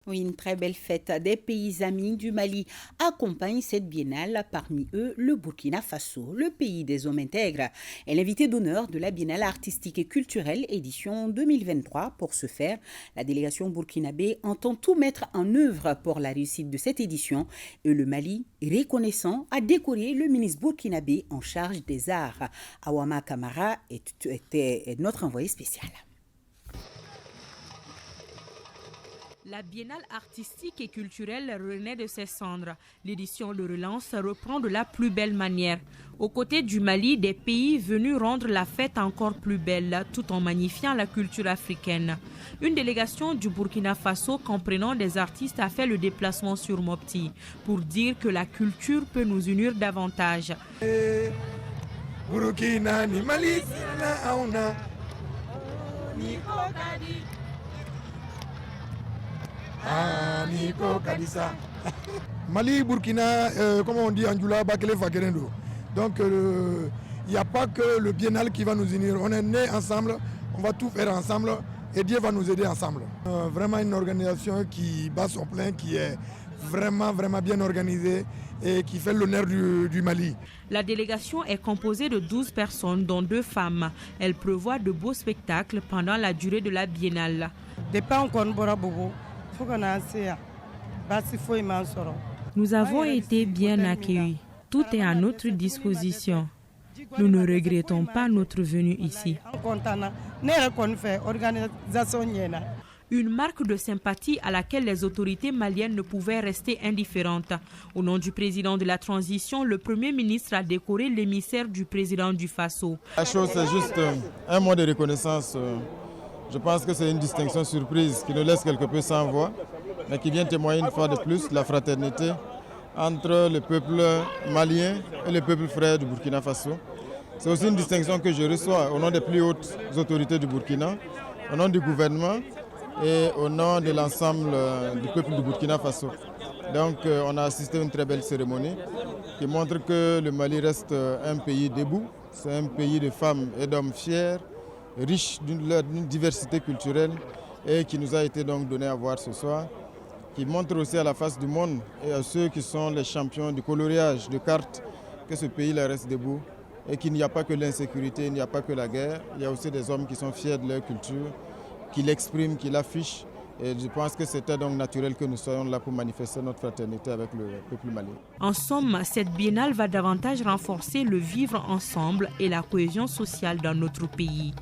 Oui, une très belle fête. Des pays amis du Mali accompagnent cette biennale, parmi eux le Burkina Faso, le pays des hommes intègres, est l'invité d'honneur de la biennale artistique et culturelle édition 2023. Pour ce faire, la délégation burkinabé entend tout mettre en œuvre pour la réussite de cette édition et le Mali, reconnaissant, a décoré le ministre burkinabé en charge des arts. Awama Kamara était notre envoyé spécial. La biennale artistique et culturelle renaît de ses cendres. L'édition de relance reprend de la plus belle manière. Aux côtés du Mali, des pays venus rendre la fête encore plus belle, tout en magnifiant la culture africaine. Une délégation du Burkina Faso, comprenant des artistes, a fait le déplacement sur Mopti pour dire que la culture peut nous unir davantage. Burkina ni Mali, Mali, Burkina, comme on dit en Djoula, Bakele Fakerendo. Donc il n'y a pas que le biennale qui va nous unir. On est nés ensemble, on va tout faire ensemble et Dieu va nous aider ensemble. Vraiment une organisation qui bat son plein, qui est vraiment bien organisée et qui fait l'honneur du Mali. La délégation est composée de 12 personnes, dont 2 femmes. Elle prévoit de beaux spectacles pendant la durée de la biennale. Nous avons été bien accueillis. Tout est à notre disposition. Nous ne regrettons pas notre venue ici. Une marque de sympathie à laquelle les autorités maliennes ne pouvaient rester indifférentes. Au nom du président de la transition, le Premier ministre a décoré l'émissaire du président du Faso. La chose, c'est juste un mot de reconnaissance. Je pense que c'est une distinction surprise qui nous laisse quelque peu sans voix, mais qui vient témoigner une fois de plus la fraternité entre le peuple malien et le peuple frère du Burkina Faso. C'est aussi une distinction que je reçois au nom des plus hautes autorités du Burkina, au nom du gouvernement et au nom de l'ensemble du peuple du Burkina Faso. Donc on a assisté à une très belle cérémonie qui montre que le Mali reste un pays debout, c'est un pays de femmes et d'hommes fiers, riche d'une diversité culturelle et qui nous a été donc donné à voir ce soir, qui montre aussi à la face du monde et à ceux qui sont les champions du coloriage de cartes que ce pays-là reste debout et qu'il n'y a pas que l'insécurité, il n'y a pas que la guerre, il y a aussi des hommes qui sont fiers de leur culture, qui l'expriment, qui l'affichent. Et je pense que c'était donc naturel que nous soyons là pour manifester notre fraternité avec le peuple malien. En somme, cette biennale va davantage renforcer le vivre ensemble et la cohésion sociale dans notre pays.